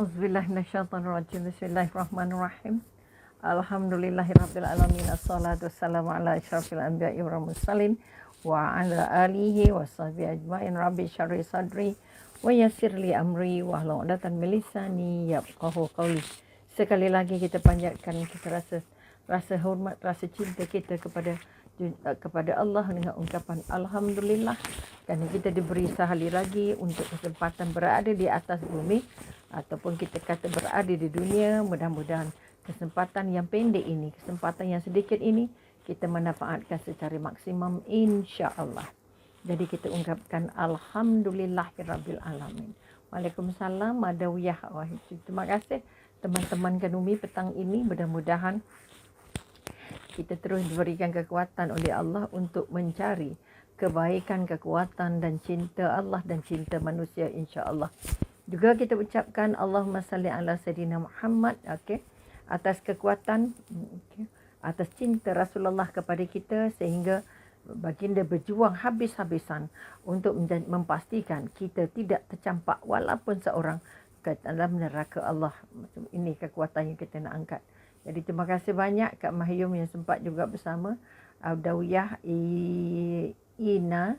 A'udzubillahi minasyaitonirrajim. Bismillahirrahmanirrahim. Alhamdulillahirabbil alamin. Assalatu wassalamu ala asyrafil anbiya'i wal mursalin wa ala alihi washabihi ajmain. Rabbi syarhi sadri wa yassirli amri wahlul 'uqdatam min lisani yafqahu qawli. Sekali lagi kita panjatkan kita rasa hormat, rasa cinta kita kepada Allah dengan ungkapan alhamdulillah kerana kita diberi sehari lagi untuk kesempatan berada di atas bumi ataupun kita kata berada di dunia. Mudah-mudahan kesempatan yang pendek ini, kesempatan yang sedikit ini kita manfaatkan secara maksimum insya-Allah. Jadi kita ungkapkan alhamdulillahirabbil alamin. Waalaikumsalam madawiyah. Terima kasih teman-teman Kanumi petang ini. Mudah-mudahan kita terus diberikan kekuatan oleh Allah untuk mencari kebaikan, kekuatan dan cinta Allah dan cinta manusia insya-Allah. Juga kita ucapkan Allahumma salli ala Sayyidina Muhammad, atas kekuatan, atas cinta Rasulullah kepada kita sehingga baginda berjuang habis-habisan untuk memastikan kita tidak tercampak walaupun seorang ke dalam neraka Allah. Ini kekuatan yang kita nak angkat. Jadi terima kasih banyak Kak Mahyum yang sempat juga bersama, Abdawiyah, Ina,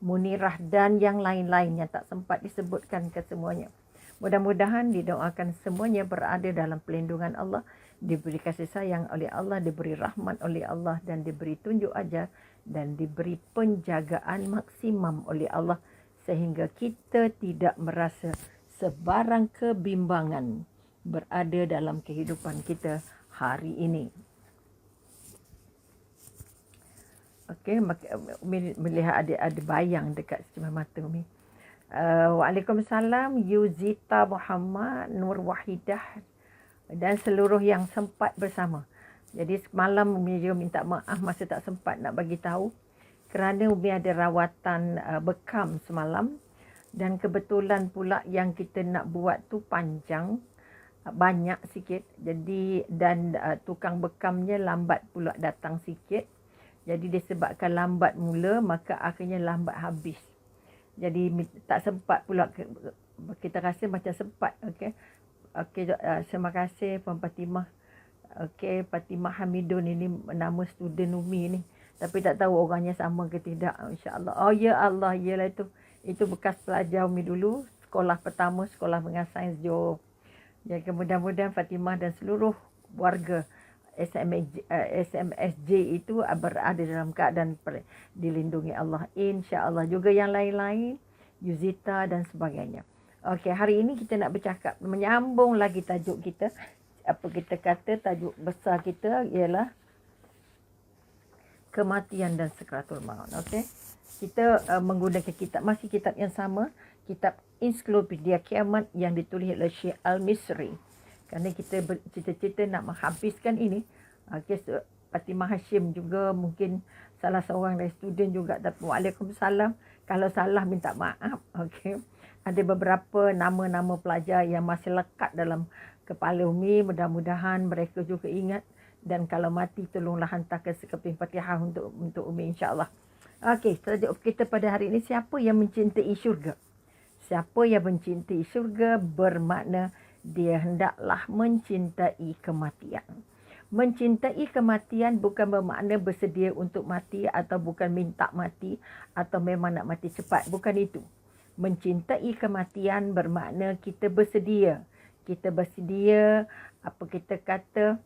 Munirah dan yang lain-lain yang tak sempat disebutkan kesemuanya. Mudah-mudahan didoakan semuanya berada dalam pelindungan Allah, diberi kasih sayang oleh Allah, diberi rahmat oleh Allah dan diberi tunjuk ajar dan diberi penjagaan maksimum oleh Allah sehingga kita tidak merasa sebarang kebimbangan berada dalam kehidupan kita hari ini. Okey, melihat ada bayang dekat cermin mata Umi. Waalaikumsalam Yuzita Muhammad, Nur Wahidah dan seluruh yang sempat bersama. Jadi semalam Umi juga minta maaf masa tak sempat nak bagi tahu kerana Umi ada rawatan bekam semalam dan kebetulan pula yang kita nak buat tu panjang, banyak sikit. Jadi dan tukang bekamnya lambat pula datang sikit. Jadi disebabkan lambat mula maka akhirnya lambat habis. Jadi tak sempat pula, kita rasa macam sempat. Terima kasih Puan Fatimah. Fatimah Hamidun ini nama student Umi ni. Tapi tak tahu orangnya sama ke tidak, insya-Allah. Oh ya Allah, ialah itu bekas pelajar Umi dulu, sekolah pertama, sekolah mengenai sains Johor. Jadi mudah-mudahan Fatimah dan seluruh warga SMSJ itu berada dalam keadaan dilindungi Allah insya-Allah. Juga yang lain-lain, Yuzita dan sebagainya. Okey, hari ini kita nak bercakap, menyambung lagi tajuk kita. Apa kita kata tajuk besar kita ialah kematian dan sakaratul maut. Okey. Kita menggunakan masih kitab yang sama, kitab Ensiklopedia Kiamat yang ditulis oleh Syekh Al-Misri. Kerana kita cita-cita nak menghabiskan ini. Fatimah Hashim juga mungkin salah seorang dari student juga. Waalaikumsalam. Kalau salah minta maaf. Ada beberapa nama-nama pelajar yang masih lekat dalam kepala Umi. Mudah-mudahan mereka juga ingat. Dan kalau mati tolonglah hantarkan sekeping Fatihah untuk Umi insya-Allah. Tajuk kita pada hari ini, siapa yang mencintai syurga? Siapa yang mencintai syurga bermakna dia hendaklah mencintai kematian. Mencintai kematian bukan bermakna bersedia untuk mati atau bukan minta mati atau memang nak mati cepat. Bukan itu. Mencintai kematian bermakna kita bersedia. Kita bersedia, kita kata,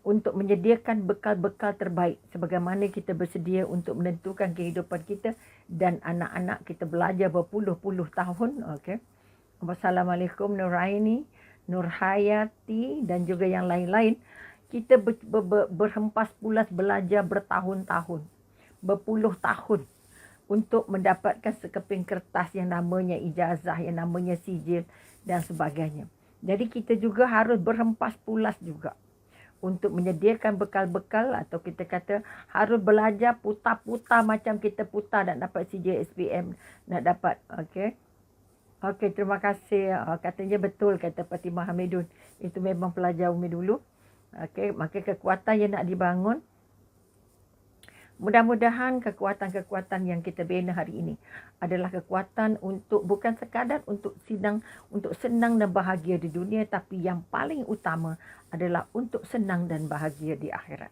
untuk menyediakan bekal-bekal terbaik. Sebagaimana kita bersedia untuk menentukan kehidupan kita dan anak-anak kita belajar berpuluh-puluh tahun. Wassalamualaikum Nuraini, Nur Hayati dan juga yang lain-lain. Kita berhempas pulas belajar bertahun-tahun, berpuluh tahun untuk mendapatkan sekeping kertas yang namanya ijazah, yang namanya sijil dan sebagainya. Jadi kita juga harus berhempas pulas juga untuk menyediakan bekal-bekal atau kita kata harus belajar putar-putar macam kita putar nak dapat sijil SPM, nak dapat. Okey, terima kasih. Katanya betul kata Fatimah Hamidun. Itu memang pelajar Umi dulu. Maka kekuatan yang nak dibangun Mudah-mudahan kekuatan-kekuatan yang kita bina hari ini adalah kekuatan untuk bukan sekadar untuk senang dan bahagia di dunia, tapi yang paling utama adalah untuk senang dan bahagia di akhirat.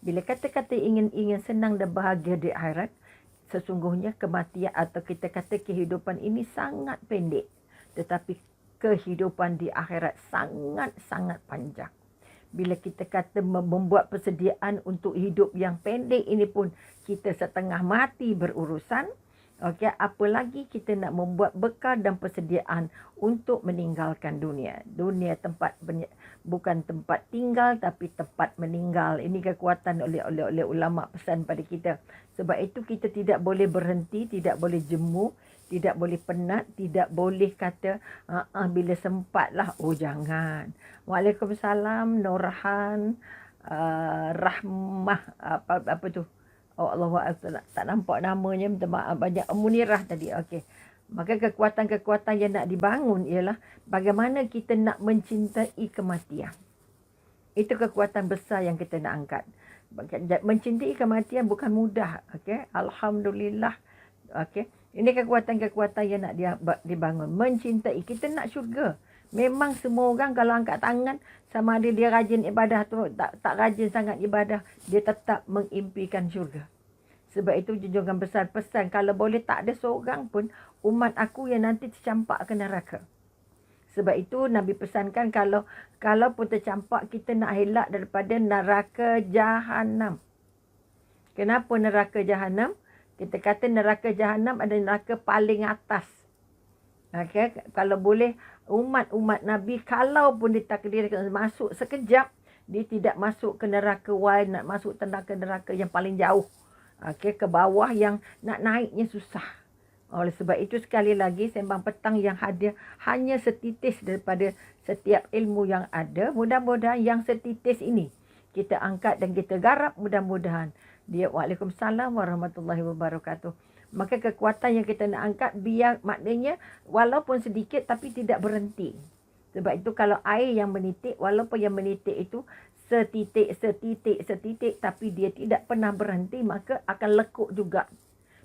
Bila kata-kata ingin senang dan bahagia di akhirat, sesungguhnya kematian atau kita kata kehidupan ini sangat pendek. Tetapi kehidupan di akhirat sangat-sangat panjang. Bila kita kata membuat persediaan untuk hidup yang pendek ini pun kita setengah mati berurusan. Okey, apalagi kita nak membuat bekal dan persediaan untuk meninggalkan dunia. Dunia bukan tempat tinggal tapi tempat meninggal. Ini kekuatan oleh ulama pesan pada kita. Sebab itu kita tidak boleh berhenti, tidak boleh jemu, tidak boleh penat, tidak boleh kata bila sempatlah. Oh jangan. Waalaikumsalam Nurhan, Rahmah, apa tu? Oh Allah, tak nampak namanya, minta maaf banyak. Munirah tadi. Okey. Maka kekuatan-kekuatan yang nak dibangun ialah bagaimana kita nak mencintai kematian. Itu kekuatan besar yang kita nak angkat. Mencintai kematian bukan mudah. Okey. Alhamdulillah. Okey. Ini kekuatan-kekuatan yang nak dibangun. Mencintai. Kita nak syurga. Memang semua orang kalau angkat tangan, sama ada dia rajin ibadah tu, tak rajin sangat ibadah, dia tetap mengimpikan syurga. Sebab itu junjungan besar pesan, kalau boleh tak ada seorang pun umat aku yang nanti tercampak ke neraka. Sebab itu Nabi pesankan kalau pun tercampak, kita nak elak daripada neraka Jahannam. Kenapa neraka Jahannam? Kita kata neraka Jahannam adalah neraka paling atas. Okay? Kalau boleh, umat-umat Nabi, kalau pun ditakdirkan masuk sekejap, dia tidak masuk ke neraka nak masuk neraka yang paling jauh. Okay? Ke bawah yang nak naiknya susah. Oleh sebab itu sekali lagi, sembang petang yang hadir hanya setitis daripada setiap ilmu yang ada. Mudah-mudahan yang setitis ini kita angkat dan kita garap, mudah-mudahan dia. Waalaikumsalam warahmatullahi wabarakatuh. Maka kekuatan yang kita nak angkat biar maknanya walaupun sedikit tapi tidak berhenti. Sebab itu kalau air yang menitik, walaupun yang menitik itu setitik tapi dia tidak pernah berhenti, maka akan lekuk juga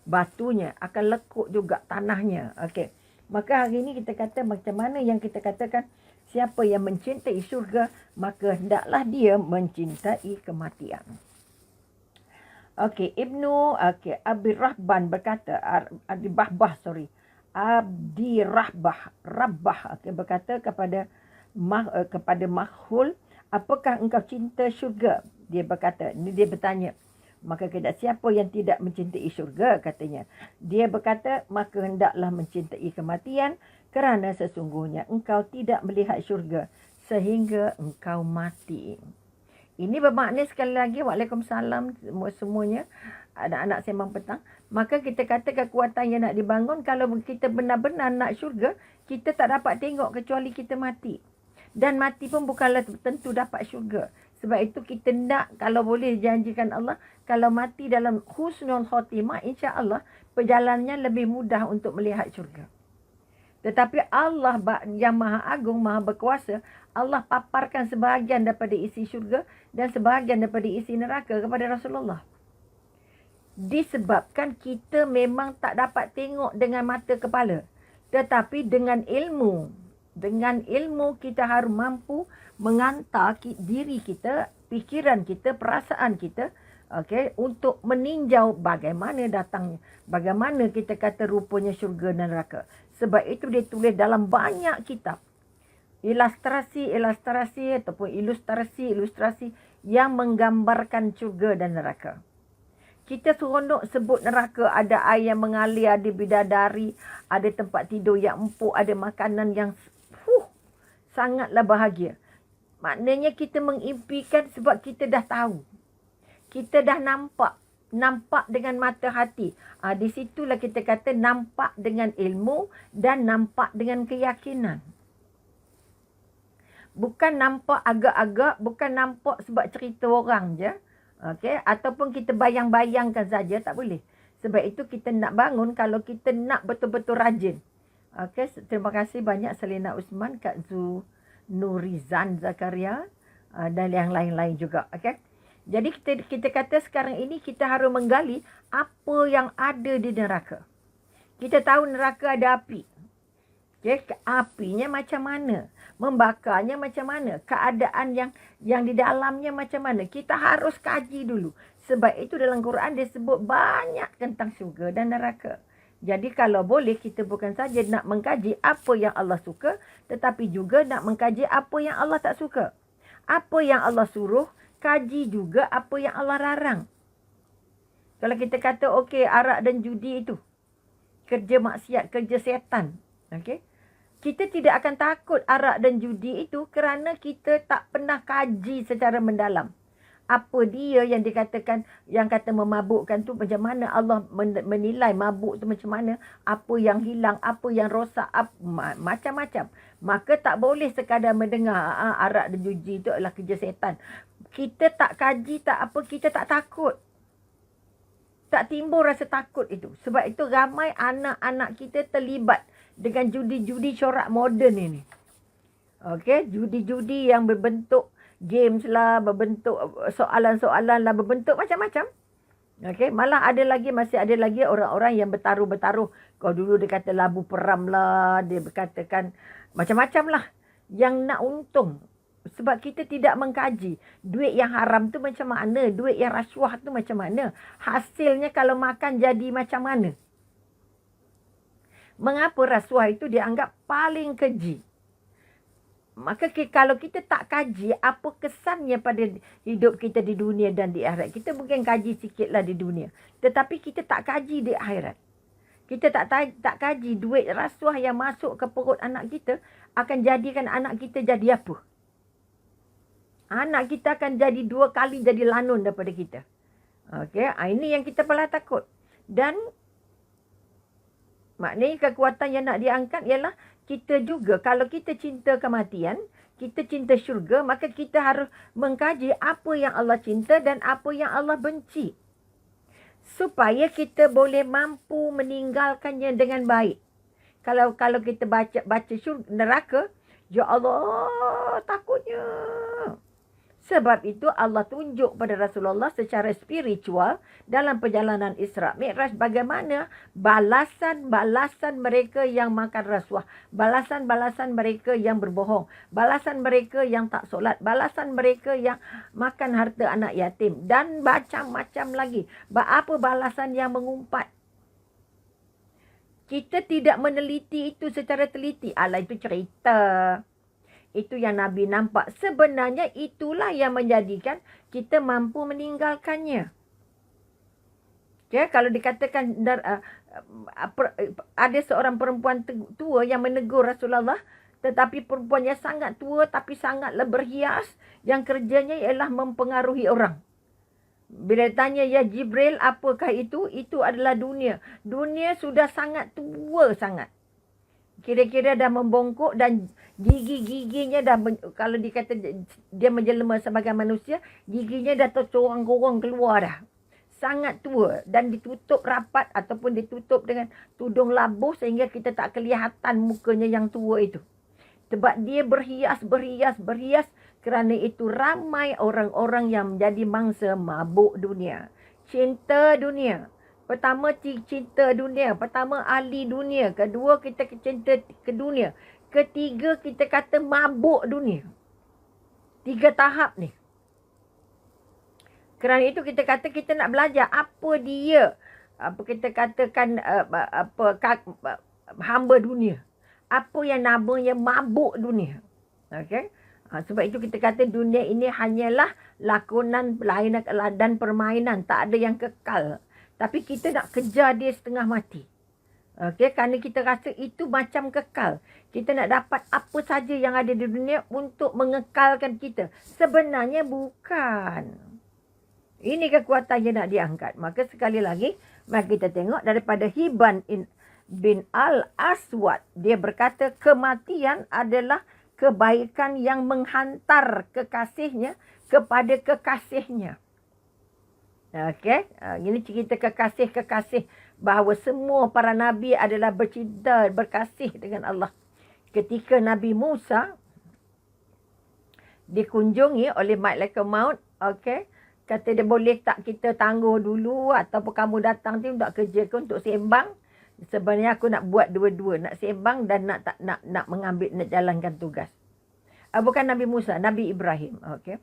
batunya, akan lekuk juga tanahnya. Okey. Maka hari ini kita kata macam mana yang kita katakan siapa yang mencintai syurga, maka hendaklah dia mencintai kematian. Okey, Abi Rahban berkata, Abdi Rabbah berkata kepada Makhul, apakah engkau cinta syurga? Dia bertanya. Maka kata, siapa yang tidak mencintai syurga, katanya. Dia berkata, maka hendaklah mencintai kematian, kerana sesungguhnya engkau tidak melihat syurga sehingga engkau mati. Ini bermakna sekali lagi, waalaikumsalam semuanya, anak-anak sembang petang. Maka kita kata kekuatan yang nak dibangun, kalau kita benar-benar nak syurga, kita tak dapat tengok kecuali kita mati. Dan mati pun bukanlah tentu dapat syurga. Sebab itu kita nak, kalau boleh janjikan Allah, kalau mati dalam husnul khotimah, insya-Allah perjalanannya lebih mudah untuk melihat syurga. Tetapi Allah yang Maha Agung, Maha Berkuasa, Allah paparkan sebahagian daripada isi syurga dan sebahagian daripada isi neraka kepada Rasulullah. Disebabkan kita memang tak dapat tengok dengan mata kepala. Tetapi dengan ilmu kita harus mampu mengantar diri kita, fikiran kita, perasaan kita, okay, untuk meninjau bagaimana datangnya, bagaimana kita kata rupanya syurga dan neraka. Sebab itu dia tulis dalam banyak kitab. Ilustrasi ataupun ilustrasi yang menggambarkan syurga dan neraka. Kita seronok sebut neraka, ada air yang mengalir, ada bidadari, ada tempat tidur yang empuk, ada makanan yang sangatlah bahagia. Maknanya kita mengimpikan sebab kita dah tahu. Kita dah nampak dengan mata hati. Di situlah kita kata nampak dengan ilmu dan nampak dengan keyakinan. Bukan nampak agak-agak, bukan nampak sebab cerita orang je. Okay? Ataupun kita bayang-bayangkan saja, tak boleh. Sebab itu kita nak bangun kalau kita nak betul-betul rajin. Okay? Terima kasih banyak Selina Usman, Kak Zu Nurizan Zakaria dan yang lain-lain juga. Okay? Jadi kita kata sekarang ini kita harus menggali apa yang ada di neraka. Kita tahu neraka ada api. Okay? Apinya macam mana? Membakarnya macam mana? Keadaan yang di dalamnya macam mana? Kita harus kaji dulu. Sebab itu dalam Quran dia sebut banyak tentang syurga dan neraka. Jadi kalau boleh kita bukan saja nak mengkaji apa yang Allah suka, tetapi juga nak mengkaji apa yang Allah tak suka. Apa yang Allah suruh, kaji juga apa yang Allah larang. Kalau kita kata okey, arak dan judi itu kerja maksiat, kerja setan. Okey. Kita tidak akan takut arak dan judi itu kerana kita tak pernah kaji secara mendalam. Apa dia yang dikatakan, yang kata memabukkan tu macam mana Allah menilai mabuk tu macam mana, apa yang hilang, apa yang rosak, macam-macam. Maka tak boleh sekadar mendengar arak dan judi itu adalah kerja setan. Kita tak kaji, tak apa, kita tak takut. Tak timbul rasa takut itu. Sebab itu ramai anak-anak kita terlibat dengan judi-judi corak moden ini. Okey, judi-judi yang berbentuk games lah, berbentuk soalan-soalan lah, berbentuk macam-macam. Okey, malah masih ada lagi orang-orang yang bertaruh-bertaruh. Kalau dulu dia kata labu peram lah, dia berkatakan macam-macam lah yang nak untung. Sebab kita tidak mengkaji duit yang haram tu macam mana, duit yang rasuah tu macam mana, hasilnya kalau makan jadi macam mana. Mengapa rasuah itu dianggap paling keji? Maka kalau kita tak kaji apa kesannya pada hidup kita di dunia dan di akhirat. Kita mungkin kaji sikitlah di dunia. Tetapi kita tak kaji di akhirat. Kita tak kaji duit rasuah yang masuk ke perut anak kita akan jadikan anak kita jadi apa. Anak kita akan jadi 2 kali jadi lanun daripada kita. Okey, ini yang kita pernah takut. Dan maknanya kekuatan yang nak diangkat ialah kita juga, kalau kita cinta kematian, kita cinta syurga, maka kita harus mengkaji apa yang Allah cinta dan apa yang Allah benci. Supaya kita boleh mampu meninggalkannya dengan baik. Kalau kita baca syurga, neraka, ya Allah, takutnya. Sebab itu Allah tunjuk pada Rasulullah secara spiritual dalam perjalanan Isra Mi'raj bagaimana balasan-balasan mereka yang makan rasuah, balasan-balasan mereka yang berbohong, balasan mereka yang tak solat, balasan mereka yang makan harta anak yatim dan macam-macam lagi. Apa balasan yang mengumpat. Kita tidak meneliti itu secara teliti. Alah, itu cerita. Itu yang Nabi nampak. Sebenarnya itulah yang menjadikan kita mampu meninggalkannya. Okay, kalau dikatakan ada seorang perempuan tua yang menegur Rasulullah, tetapi perempuannya sangat tua tapi sangatlah berhias, yang kerjanya ialah mempengaruhi orang. Bila tanya, ya Jibril, apakah itu? Itu adalah dunia. Dunia sudah sangat tua sangat. Kira-kira dah membongkok dan gigi-giginya dah, kalau dikata dia menjelma sebagai manusia, giginya dah tercorang-corang keluar dah. Sangat tua dan ditutup rapat ataupun ditutup dengan tudung labuh sehingga kita tak kelihatan mukanya yang tua itu. Sebab dia berhias kerana itu ramai orang-orang yang menjadi mangsa mabuk dunia. Cinta dunia. Pertama, cinta dunia. Pertama, ahli dunia. Kedua, kita cinta ke dunia. Ketiga, kita kata mabuk dunia. 3 tahap ni. Kerana itu kita kata kita nak belajar apa dia. Apa kita katakan hamba dunia. Apa yang namanya mabuk dunia. Okey? Sebab itu kita kata dunia ini hanyalah lakonan, pelainan dan permainan. Tak ada yang kekal. Tapi kita nak kejar dia setengah mati. Okey, kerana kita rasa itu macam kekal. Kita nak dapat apa saja yang ada di dunia untuk mengekalkan kita. Sebenarnya bukan. Ini kekuatan yang nak diangkat. Maka sekali lagi, mari kita tengok daripada Hibban bin Al-Aswad. Dia berkata kematian adalah kebaikan yang menghantar kekasihnya kepada kekasihnya. Okey, ini cerita kekasih-kekasih bahawa semua para nabi adalah bercinta, berkasih dengan Allah. Ketika Nabi Musa dikunjungi oleh malaikat maut, okey, Kata dia, boleh tak kita tangguh dulu ataupun kamu datang tu untuk kerja ke, untuk sembang. Sebenarnya aku nak buat dua-dua, nak sembang dan nak mengambil, nak jalankan tugas. Bukan Nabi Musa, Nabi Ibrahim. Okey.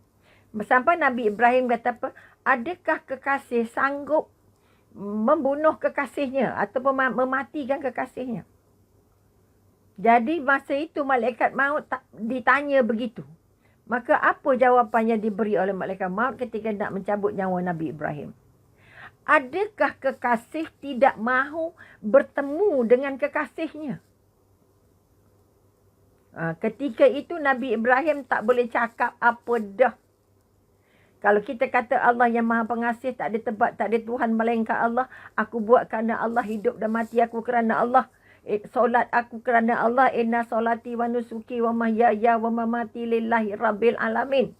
Sampai Nabi Ibrahim kata apa? Adakah kekasih sanggup membunuh kekasihnya ataupun mematikan kekasihnya? Jadi masa itu malaikat maut ditanya begitu. Maka apa jawapan yang diberi oleh malaikat maut ketika nak mencabut nyawa Nabi Ibrahim? Adakah kekasih tidak mahu bertemu dengan kekasihnya? Ketika itu Nabi Ibrahim tak boleh cakap apa dah. Kalau kita kata Allah yang maha pengasih, tak ada tempat, tak ada Tuhan melainkan Allah. Aku buat kerana Allah, hidup dan mati aku kerana Allah. Solat aku kerana Allah. Inna solati wa nusuki wa mahyaya wa mamati lillahi rabbil alamin.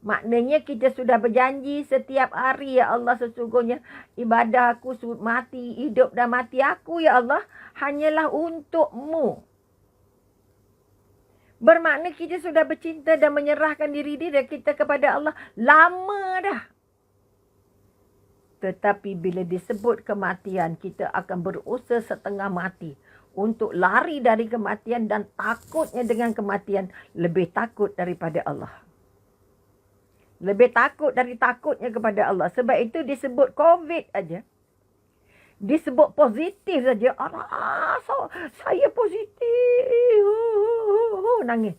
Maknanya kita sudah berjanji setiap hari, ya Allah, sesungguhnya ibadah aku, mati, hidup dan mati aku, ya Allah, hanyalah untuk-Mu. Bermakna kita sudah bercinta dan menyerahkan diri kita kepada Allah lama dah. Tetapi bila disebut kematian, kita akan berusaha setengah mati untuk lari dari kematian, dan takutnya dengan kematian lebih takut daripada Allah. Lebih takut dari takutnya kepada Allah. Sebab itu disebut COVID aja, disebut positif saja. Allah, saya positif. Nangis.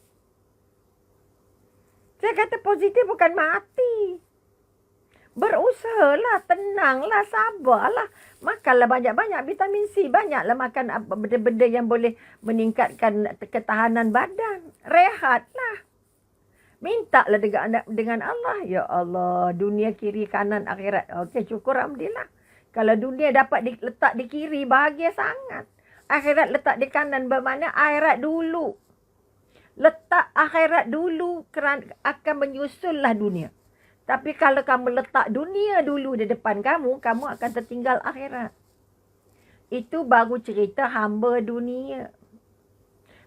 Saya kata positif bukan mati. Berusahalah, tenanglah, sabarlah. Makanlah banyak-banyak vitamin C. Banyaklah makan benda-benda yang boleh meningkatkan ketahanan badan. Rehatlah. Mintalah dengan Allah. Ya Allah, dunia kiri kanan akhirat. Okey, syukur, alhamdulillah. Kalau dunia dapat letak di kiri, bahagia sangat. Akhirat letak di kanan, bermakna akhirat dulu. Letak akhirat dulu, kerana akan menyusullah dunia. Tapi kalau kamu letak dunia dulu di depan kamu, kamu akan tertinggal akhirat. Itu baru cerita hamba dunia.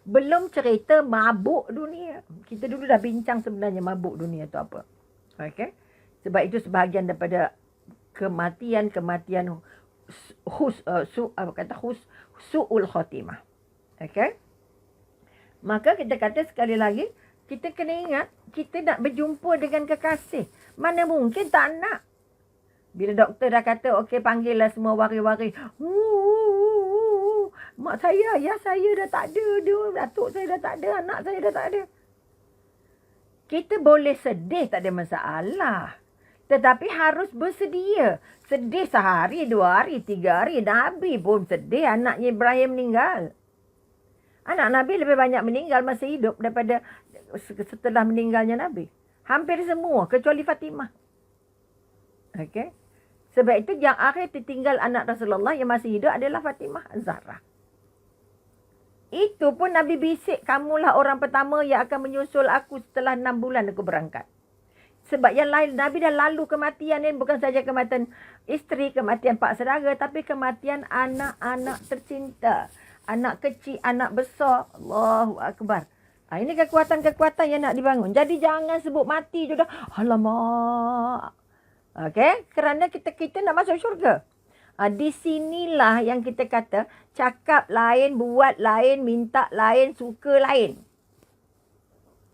Belum cerita mabuk dunia. Kita dulu dah bincang sebenarnya mabuk dunia tu apa. Okey? Sebab itu sebahagian daripada kematian su'ul khatimah. Okey? Maka kita kata sekali lagi, kita kena ingat, kita nak berjumpa dengan kekasih. Mana mungkin tak nak. Bila doktor dah kata, okey, panggillah semua wari-wari. Mak saya, ayah saya dah tak ada. Datuk saya dah tak ada. Anak saya dah tak ada. Kita boleh sedih, tak ada masalah. Tetapi harus bersedia. Sedih sehari, 2 hari, 3 hari. Nabi pun sedih anaknya Ibrahim meninggal. Anak Nabi lebih banyak meninggal masa hidup daripada setelah meninggalnya Nabi. Hampir semua kecuali Fatimah. Okey. Sebab itu yang akhir tertinggal anak Rasulullah yang masih hidup adalah Fatimah Zahra. Itu pun Nabi bisik, kamulah orang pertama yang akan menyusul aku setelah 6 bulan aku berangkat. Sebab yang lain, Nabi dah lalu kematian ni, bukan saja kematian isteri, kematian pak saudara, tapi kematian anak-anak tercinta. Anak kecil, anak besar. Allahu Akbar. Ini kekuatan-kekuatan yang nak dibangun. Jadi jangan sebut mati je dah. Alamak. Okey? Kerana kita nak masuk syurga. Di sinilah yang kita kata, cakap lain, buat lain, minta lain, suka lain.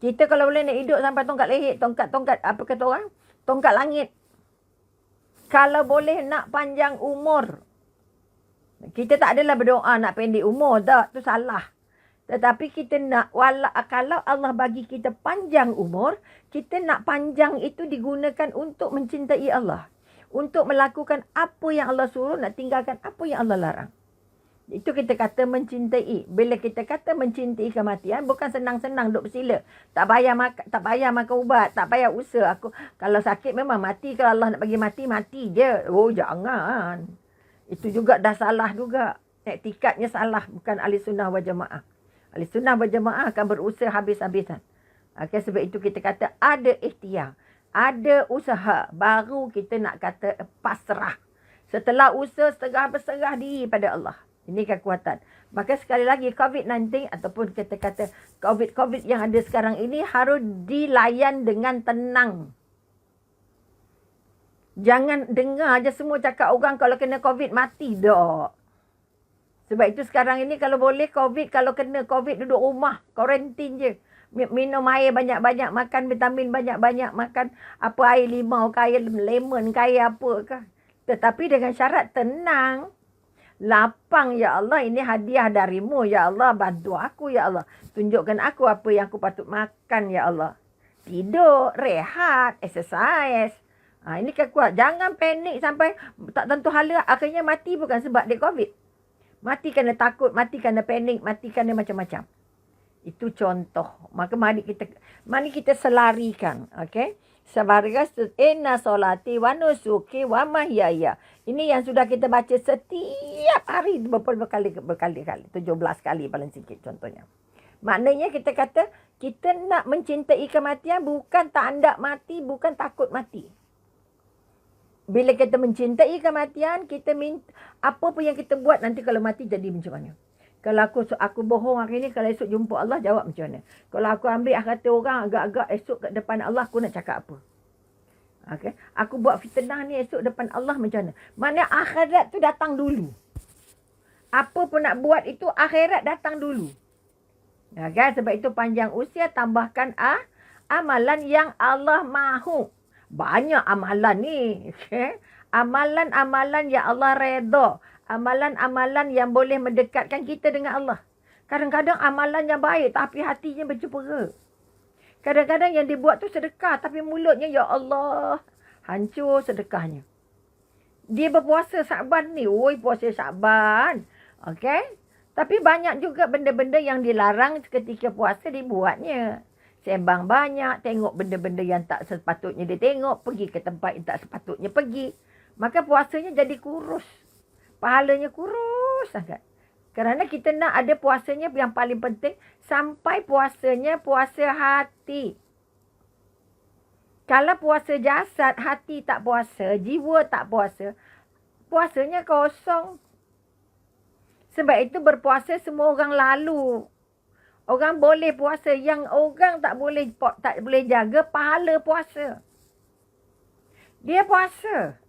Kita kalau boleh nak hidup sampai tongkat leher, tongkat, apa kata orang? Tongkat langit. Kalau boleh nak panjang umur. Kita tak adalah berdoa nak pendek umur. Tak, tu salah. Tetapi kita nak, kalau Allah bagi kita panjang umur, kita nak panjang itu digunakan untuk mencintai Allah. Untuk melakukan apa yang Allah suruh, nak tinggalkan apa yang Allah larang. Itu kita kata mencintai. Bila kita kata mencintai kematian, bukan senang-senang duduk bersila. Tak payah makan ubat, tak payah usaha. Kalau sakit memang mati. Kalau Allah nak bagi mati, mati je. Oh, jangan. Itu juga dah salah juga. Etikatnya salah. Bukan ahli sunnah wal jamaah. Ahli sunnah wal jamaah akan berusaha habis-habisan. Okay, sebab itu kita kata ada ikhtiar. Ada usaha. Baru kita nak kata pasrah. Setelah usaha, setengah berserah diri pada Allah. Ini kekuatan. Maka sekali lagi COVID-19 ataupun kita kata COVID yang ada sekarang ini harus dilayan dengan tenang. Jangan dengar je semua cakap orang kalau kena COVID mati dah. Sebab itu sekarang ini kalau boleh COVID, kalau kena COVID duduk rumah, kuarantin je. Minum air banyak-banyak, makan vitamin banyak-banyak, makan apa air limau, air lemon, air apa ke. Tetapi dengan syarat tenang. Lapang, ya Allah, ini hadiah darimu, ya Allah, bantu aku, ya Allah. Tunjukkan aku apa yang aku patut makan, ya Allah. Tidur, rehat, exercise. Ini kan kuat. Jangan panik sampai tak tentu hala. Akhirnya mati bukan sebab dia COVID. Mati kerana takut, mati kerana panik, mati kerana macam-macam. Itu contoh. Maka mari kita selarikan. Okay? Sebargas inna solati wa nusuki wa mahyaya. Ini yang sudah kita baca setiap hari berkali-kali. 17 kali paling sikit contohnya. Maknanya kita kata kita nak mencintai kematian bukan tak hendak mati, bukan takut mati. Bila kita mencintai kematian, kita minta apa pun yang kita buat nanti kalau mati jadi macam mana. Kalau aku bohong hari ni, kalau esok jumpa Allah, jawab macam mana. Kalau aku ambil kata orang agak-agak esok kat depan Allah, aku nak cakap apa. Okay? Aku buat fitnah ni esok depan Allah macam mana. Mana akhirat tu datang dulu. Apa pun nak buat itu, akhirat datang dulu. Okay? Sebab itu panjang usia, tambahkan amalan yang Allah mahu. Banyak amalan ni. Okay? Amalan-amalan yang Allah redha. Amalan-amalan yang boleh mendekatkan kita dengan Allah. Kadang-kadang amalan yang baik tapi hatinya bercepera. Kadang-kadang yang dibuat tu sedekah tapi mulutnya, ya Allah, hancur sedekahnya. Dia berpuasa Syaban ni. Oi, puasa Syaban. Okay? Tapi banyak juga benda-benda yang dilarang ketika puasa dibuatnya. Sembang banyak, tengok benda-benda yang tak sepatutnya dia tengok, pergi ke tempat yang tak sepatutnya pergi. Maka puasanya jadi kurus. Pahalanya kurus sangat. Kerana kita nak ada puasanya yang paling penting sampai puasanya puasa hati. Kalau puasa jasad, hati tak puasa, jiwa tak puasa, puasanya kosong. Sebab itu berpuasa semua orang lalu. Orang boleh puasa, yang orang tak boleh jaga pahala puasa. Dia puasa.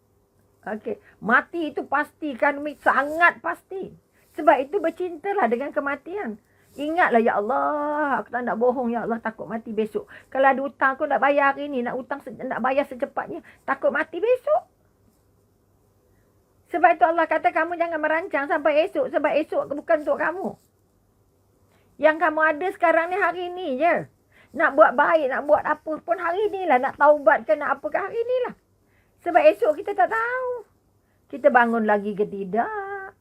Okey, mati itu pasti kan, sangat pasti. Sebab itu bercintalah dengan kematian. Ingatlah, ya Allah, aku tak nak bohong, ya Allah, takut mati besok. Kalau ada hutang aku nak bayar hari ni, nak bayar secepatnya, takut mati besok. Sebab itu Allah kata kamu jangan merancang sampai esok, sebab esok bukan untuk kamu. Yang kamu ada sekarang ni hari ni je. Nak buat baik, nak buat apa pun hari ni lah. Nak taubat ke nak apa ke hari ni lah. Sebab esok kita tak tahu. Kita bangun lagi ke tidak.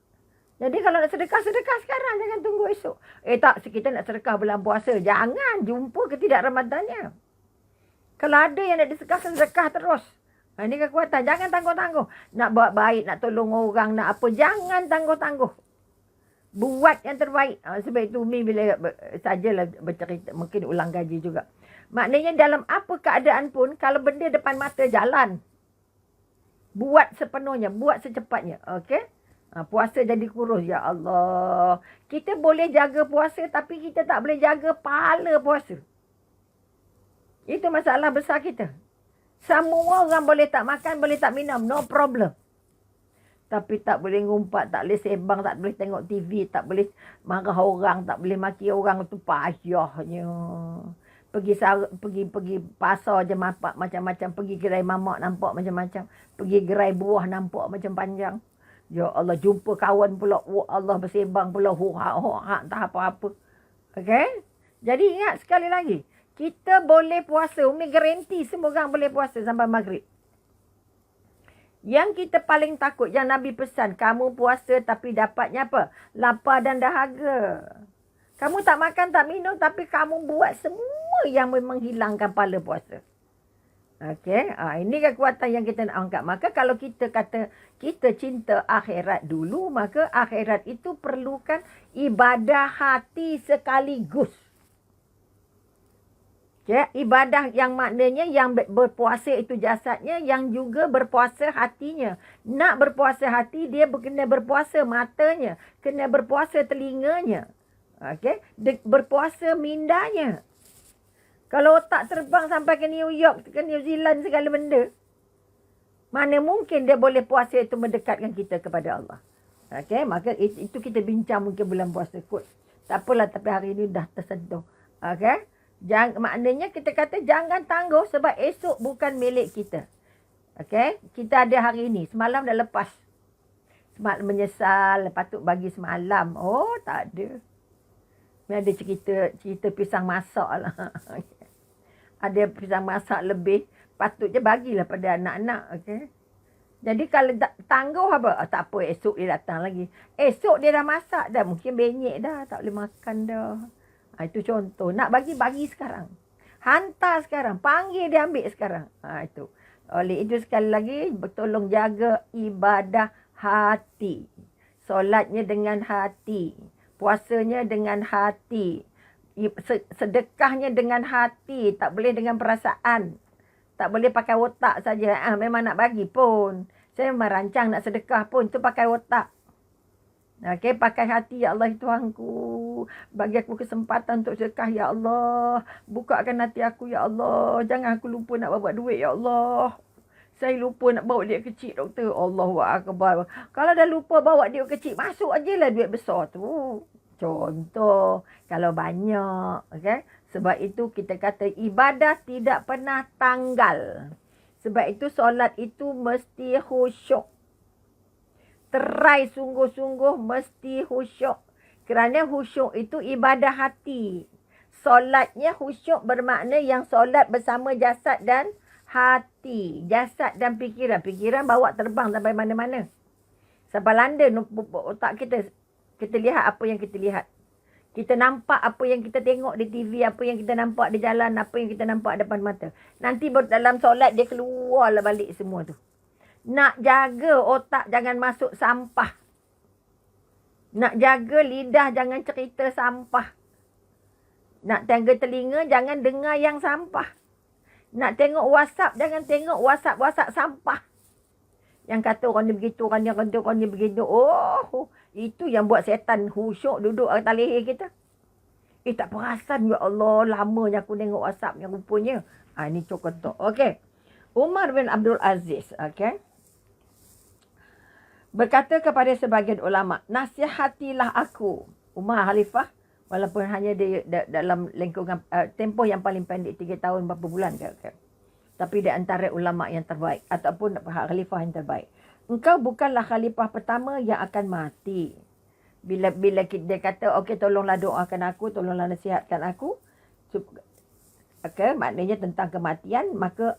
Jadi kalau nak sedekah, sedekah sekarang. Jangan tunggu esok. Tak, kita nak sedekah bulan puasa. Jangan jumpa ke tidak Ramadannya. Kalau ada yang nak disedekah, sedekah terus. Ini kekuatan. Jangan tangguh-tangguh. Nak buat baik, nak tolong orang, nak apa. Jangan tangguh-tangguh. Buat yang terbaik. Sebab itu Umi bila sajalah bercerita, mungkin ulang gaji juga. Maknanya dalam apa keadaan pun, kalau benda depan mata jalan. Buat sepenuhnya, buat secepatnya. Okey? Puasa jadi kurus. Ya Allah. Kita boleh jaga puasa tapi kita tak boleh jaga pahala puasa. Itu masalah besar kita. Semua orang boleh tak makan, boleh tak minum. No problem. Tapi tak boleh ngumpat, tak boleh sembang, tak boleh tengok TV, tak boleh marah orang, tak boleh maki orang. Itu payahnya. Pergi pasar je nampak macam-macam. Pergi gerai mamak nampak macam-macam. Pergi gerai buah nampak macam panjang. Ya Allah, jumpa kawan pula. Oh Allah, bersembang pula. Ho-ha, tak apa-apa. Okay? Jadi ingat sekali lagi. Kita boleh puasa. Umi garanti semua orang boleh puasa sampai maghrib. Yang kita paling takut, yang Nabi pesan, kamu puasa tapi dapatnya apa? Lapar dan dahaga. Kamu tak makan, tak minum, tapi kamu buat semua yang menghilangkan pahala puasa. Okey, ini kekuatan yang kita nak angkat. Maka kalau kita kata kita cinta akhirat dulu, maka akhirat itu perlukan ibadah hati sekaligus. Ya, ibadah yang maknanya yang berpuasa itu jasadnya, yang juga berpuasa hatinya. Nak berpuasa hati, dia kena berpuasa matanya, kena berpuasa telinganya. Okey, berpuasa mindanya. Kalau tak terbang sampai ke New York, ke New Zealand segala benda. Mana mungkin dia boleh puasa itu mendekatkan kita kepada Allah. Okey, maka itu kita bincang mungkin bulan puasa kot. Tak apalah, tapi hari ini dah tersentuh. Okey? Maknanya kita kata jangan tangguh sebab esok bukan milik kita. Okey? Kita ada hari ini. Semalam dah lepas. Semalam menyesal, patut bagi semalam. Oh, tak ada. Ni ada cerita pisang masak lah. Ada pisang masak lebih. Patutnya bagilah pada anak-anak. Okey? Jadi kalau tangguh apa? Tak apa, esok dia datang lagi. Esok dia dah masak dah. Mungkin benyek dah. Tak boleh makan dah. Itu contoh. Nak bagi sekarang. Hantar sekarang. Panggil dia ambil sekarang. Itu. Oleh itu sekali lagi, tolong jaga ibadah hati. Solatnya dengan hati. Puasanya dengan hati. Sedekahnya dengan hati. Tak boleh dengan perasaan. Tak boleh pakai otak saja. Memang nak bagi pun. Saya memang rancang nak sedekah pun. Itu pakai otak. Okey, pakai hati. Ya Allah, Tuhanku. Bagi aku kesempatan untuk sedekah. Ya Allah. Bukakan hati aku. Ya Allah. Jangan aku lupa nak bawa duit. Ya Allah. Saya lupa nak bawa duit kecil, doktor. Allahu Akbar. Kalau dah lupa bawa duit kecil, masuk aje lah duit besar tu. Contoh. Kalau banyak. Okey. Sebab itu kita kata ibadah tidak pernah tanggal. Sebab itu solat itu mesti khusyuk. Terai sungguh-sungguh mesti khusyuk. Kerana khusyuk itu ibadah hati. Solatnya khusyuk bermakna yang solat bersama jasad dan hati. Jasad dan fikiran. Fikiran bawa terbang sampai mana-mana. Sampai London otak kita. Kita lihat apa yang kita lihat. Kita nampak apa yang kita tengok di TV, apa yang kita nampak di jalan, apa yang kita nampak depan mata. Nanti dalam solat dia keluarlah balik semua tu. Nak jaga otak jangan masuk sampah. Nak jaga lidah jangan cerita sampah. Nak jaga telinga jangan dengar yang sampah. Nak tengok WhatsApp jangan tengok WhatsApp sampah. Yang kata orang ni begitu, orang ni begitu. Oh, itu yang buat setan khusyuk duduk atas leher kita. Tak perasan, ya Allah, lamanya aku tengok WhatsApp yang rupanya. Ini contoh. Okey. Umar bin Abdul Aziz, okey, berkata kepada sebagian ulama, nasihatilah aku. Umar Khalifah, walaupun hanya dalam lingkungan tempoh yang paling pendek 3 tahun berapa bulan ke. Okay. Tapi di antara ulama yang terbaik ataupun khalifah yang terbaik. Engkau bukanlah khalifah pertama yang akan mati. Bila dia kata, okey, tolonglah doakan aku, tolonglah nasihatkan aku. Okay, maknanya tentang kematian, maka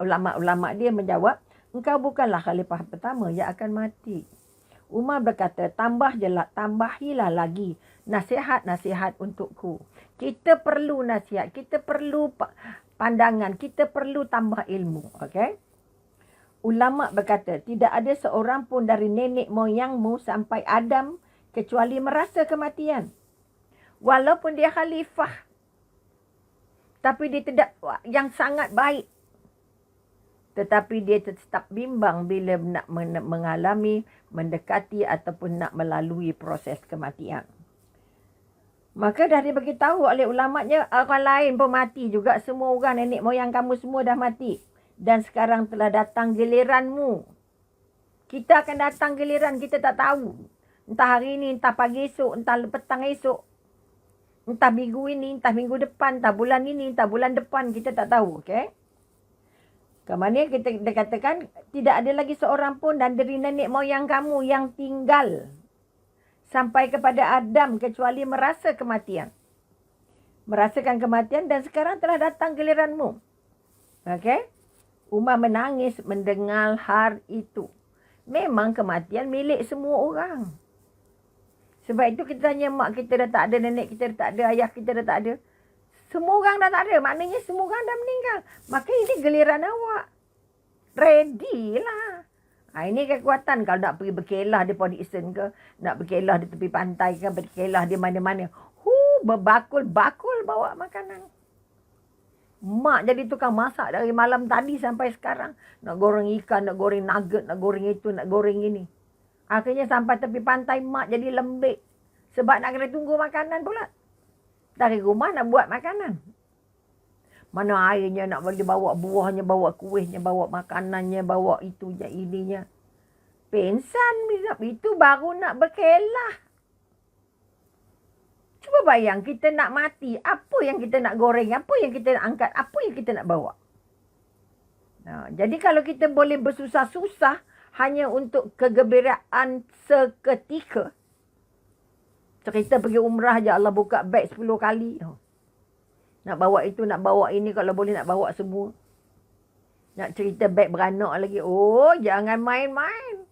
ulama-ulama dia menjawab, engkau bukanlah khalifah pertama yang akan mati. Umar berkata, tambahilah lagi nasihat-nasihat untukku. Kita perlu nasihat, kita perlu pandangan, kita perlu tambah ilmu. Okay? Ulama berkata, tidak ada seorang pun dari nenek moyangmu sampai Adam kecuali merasa kematian. Walaupun dia khalifah, tapi dia tidak yang sangat baik. Tetapi dia tetap bimbang bila nak mengalami, mendekati ataupun nak melalui proses kematian. Maka dah diberitahu oleh ulamanya, orang lain pun mati juga. Semua orang, nenek moyang kamu semua dah mati. Dan sekarang telah datang giliranmu. Kita akan datang giliran, kita tak tahu. Entah hari ini, entah pagi esok, entah petang esok. Entah minggu ini, entah minggu depan, entah bulan ini, entah bulan depan. Kita tak tahu, okey? Kemana kita katakan, tidak ada lagi seorang pun dan dari nenek moyang kamu yang tinggal sampai kepada Adam kecuali merasa kematian. Merasakan kematian dan sekarang telah datang giliranmu. Okey? Umar menangis mendengar hal itu. Memang kematian milik semua orang. Sebab itu kita tanya mak kita dah tak ada, nenek kita dah tak ada, ayah kita dah tak ada. Semua orang dah tak ada. Maknanya semua orang dah meninggal. Maka ini giliran awak. Ready lah. Ini kekuatan kalau nak pergi berkelah di Port Dickson ke, nak berkelah di tepi pantai ke, berkelah di mana-mana. Berbakul-bakul bawa makanan. Mak jadi tukang masak dari malam tadi sampai sekarang. Nak goreng ikan, nak goreng nugget, nak goreng itu, nak goreng ini. Akhirnya sampai tepi pantai, mak jadi lembik. Sebab nak kena tunggu makanan pula. Dari rumah nak buat makanan. Mana airnya nak boleh bawa buahnya, bawa kuihnya, bawa makanannya, bawa itunya, ininya. Pensan itu baru nak berkelah. Cuba bayang kita nak mati. Apa yang kita nak goreng? Apa yang kita nak angkat? Apa yang kita nak bawa? Jadi kalau kita boleh bersusah-susah hanya untuk kegembiraan seketika. Cerita pergi umrah je Allah buka beg 10 kali. Nak bawa itu, nak bawa ini. Kalau boleh nak bawa semua. Nak cerita beg beranak lagi. Oh, jangan main-main.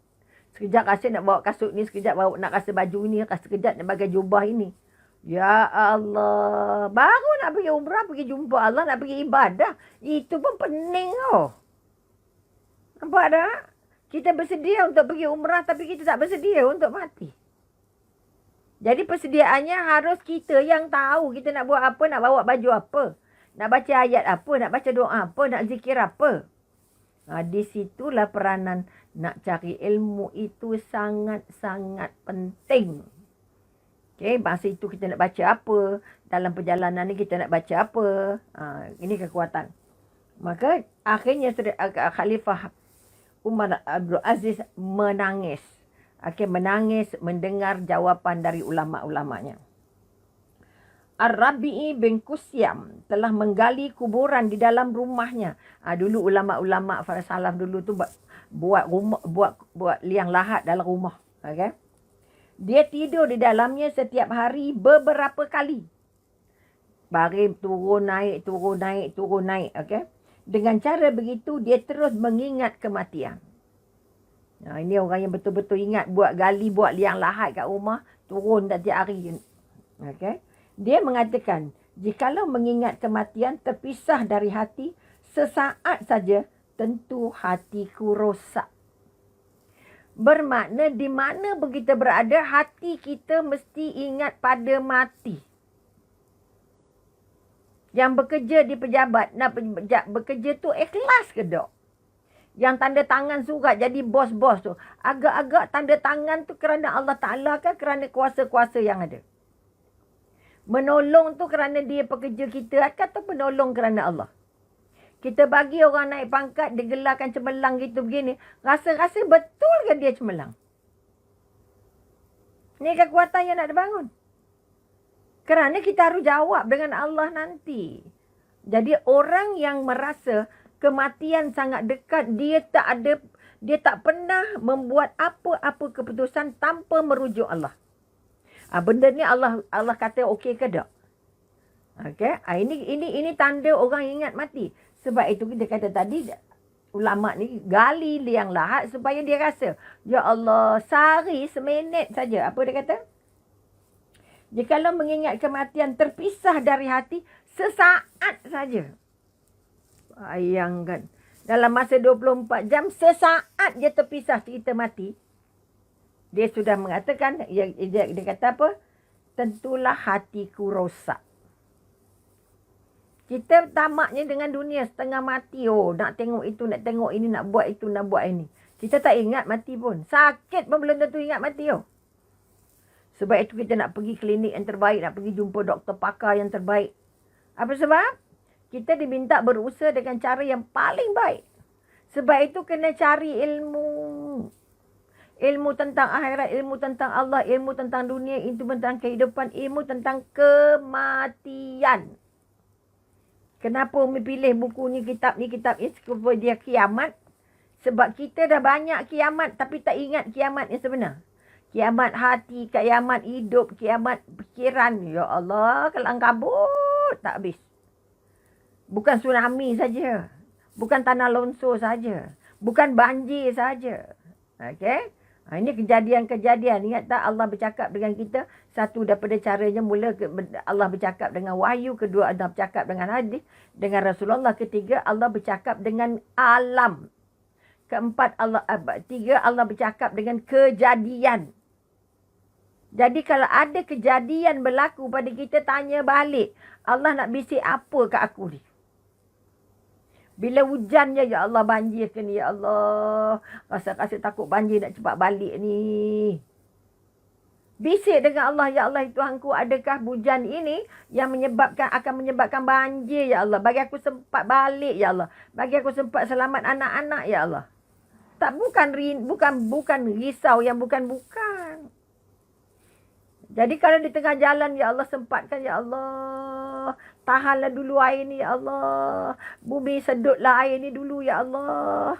Sekejap rasa nak bawa kasut ni. Sekejap bawa nak rasa baju ni. Sekejap nak pakai jubah ini. Ya Allah. Baru nak pergi umrah, pergi jumpa Allah, nak pergi ibadah. Itu pun pening tau. Nampak tak? Kita bersedia untuk pergi umrah tapi kita tak bersedia untuk mati. Jadi persediaannya harus kita yang tahu kita nak buat apa, nak bawa baju apa. Nak baca ayat apa, nak baca doa apa, nak zikir apa. Di situlah peranan nak cari ilmu itu sangat-sangat penting. Okay, masa itu kita nak baca apa. Dalam perjalanan ni kita nak baca apa. Ini kekuatan. Maka akhirnya Khalifah Umar Abdul Aziz menangis. Menangis mendengar jawapan dari ulama'-ulama'nya. Ar-Rabi'i bin Qusyam telah menggali kuburan di dalam rumahnya. Dulu ulama'-ulama' para salaf dulu tu buat rumah, buat liang lahat dalam rumah. Okay? Dia tidur di dalamnya setiap hari beberapa kali. Baring turun naik, turun naik, turun naik. Okay? Dengan cara begitu, dia terus mengingat kematian. Ini orang yang betul-betul ingat buat gali, buat liang lahat kat rumah. Turun setiap hari. Okay? Dia mengatakan, jikalau mengingat kematian terpisah dari hati, sesaat saja tentu hatiku rosak. Bermakna di mana pun kita berada, hati kita mesti ingat pada mati. Yang bekerja di pejabat, nak bekerja tu ikhlas ke tak? Yang tanda tangan surat jadi bos-bos tu. Agak-agak tanda tangan tu kerana Allah Ta'ala ke kerana kuasa-kuasa yang ada? Menolong tu kerana dia pekerja kita atau menolong kerana Allah? Kita bagi orang naik pangkat, digelarkan cemerlang gitu begini. Rasa-rasa betul ke dia cemerlang? Ni kekuatan yang nak dibangun. Kerana kita harus jawab dengan Allah nanti. Jadi orang yang merasa kematian sangat dekat, dia tak pernah membuat apa-apa keputusan tanpa merujuk Allah. Benda ni Allah kata okey ke tak? Okay? Ini tanda orang ingat mati. Sebab itu kita kata tadi, ulama' ni gali liang lahat supaya dia rasa, ya Allah, sehari seminit saja. Apa dia kata? Jikalau mengingat kematian terpisah dari hati, sesaat saja. Bayangkan. Dalam masa 24 jam, sesaat dia terpisah cerita mati. Dia sudah mengatakan, dia kata apa? Tentulah hatiku rosak. Kita tamaknya dengan dunia setengah mati. Nak tengok itu, nak tengok ini, nak buat itu, nak buat ini. Kita tak ingat mati pun. Sakit pun belum tentu ingat mati. Sebab itu kita nak pergi klinik yang terbaik, nak pergi jumpa doktor pakar yang terbaik. Apa sebab? Kita diminta berusaha dengan cara yang paling baik. Sebab itu kena cari ilmu. Ilmu tentang akhirat, ilmu tentang Allah, ilmu tentang dunia, ilmu tentang kehidupan, ilmu tentang kematian. Kenapa Umi pilih buku ni, kitab Ensiklopedia Kiamat? Sebab kita dah banyak kiamat tapi tak ingat kiamat yang sebenar. Kiamat hati, kiamat hidup, kiamat fikiran. Ya Allah, kelang kabut tak habis. Bukan tsunami saja. Bukan tanah longsor saja. Bukan banjir saja. Okey? Ini kejadian-kejadian. Ingat tak Allah bercakap dengan kita? Satu daripada caranya mula Allah bercakap dengan wahyu. Kedua Allah bercakap dengan hadis. Dengan Rasulullah. Ketiga Allah bercakap dengan alam. Keempat tiga Allah bercakap dengan kejadian. Jadi kalau ada kejadian berlaku pada kita, tanya balik. Allah nak bisik apa kat aku ni? Bila hujannya, ya Allah banjir ke ni? Ya Allah, rasa takut banjir nak cepat balik ni. Bisik dengan Allah, ya Allah Tuhanku, adakah hujan ini yang akan menyebabkan banjir, ya Allah. Bagi aku sempat balik, ya Allah. Bagi aku sempat selamat anak-anak, ya Allah. Tak bukan risau yang bukan. Jadi kalau di tengah jalan, ya Allah, sempatkan, ya Allah. Tahanlah dulu air ni, ya Allah. Bumi sedutlah air ni dulu, ya Allah.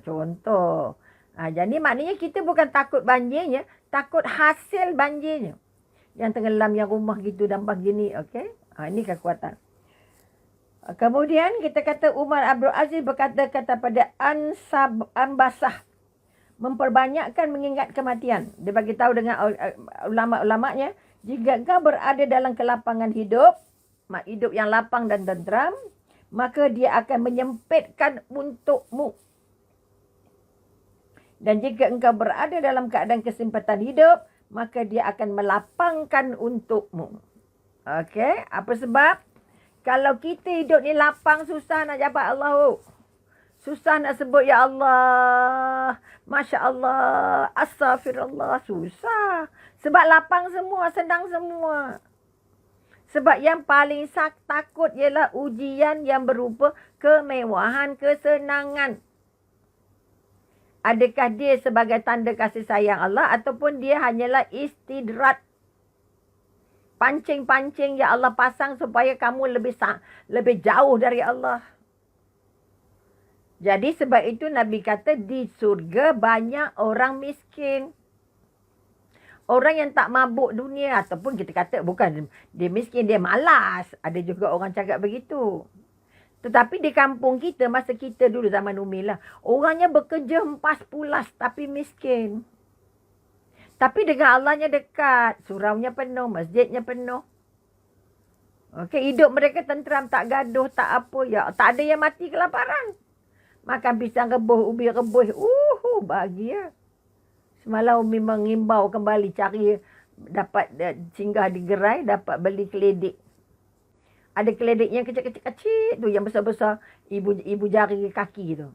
Contoh. Jadi maknanya kita bukan takut banjirnya, takut hasil banjirnya. Yang tenggelam yang rumah gitu dampak gini, okey? Ini kekuatan. Kemudian kita kata Umar Abdul Aziz berkata pada Ambasah, memperbanyakkan mengingat kematian. Dia bagi tahu dengan ulama-ulamanya, jika kau berada dalam kelapangan hidup yang lapang dan tenteram, maka dia akan menyempitkan untukmu. Dan jika engkau berada dalam keadaan kesempatan hidup, maka dia akan melapangkan untukmu. Okey, apa sebab? Kalau kita hidup ni lapang, susah nak jabat Allah. Susah nak sebut ya Allah, Masya Allah, Astaghfirullah. Susah. Sebab lapang semua, senang semua. Sebab yang paling takut ialah ujian yang berupa kemewahan, kesenangan. Adakah dia sebagai tanda kasih sayang Allah ataupun dia hanyalah istidrat? Pancing-pancing yang Allah pasang supaya kamu lebih jauh dari Allah. Jadi sebab itu Nabi kata di surga banyak orang miskin. Orang yang tak mabuk dunia ataupun kita kata bukan dia miskin, dia malas. Ada juga orang cakap begitu. Tetapi di kampung kita, masa kita dulu zaman Umi lah, orangnya bekerja empas pulas tapi miskin. Tapi dengan Allahnya dekat, suraunya penuh, masjidnya penuh. Okey, hidup mereka tenteram, tak gaduh, tak apa. Ya, tak ada yang mati kelaparan. Makan pisang rebus, ubi rebus. Bahagia. Semalam Umi mengimbau kembali cari dapat singgah di gerai, dapat beli keledek. Ada keledek yang kecil-kecil tu, yang besar-besar ibu jari kaki tu.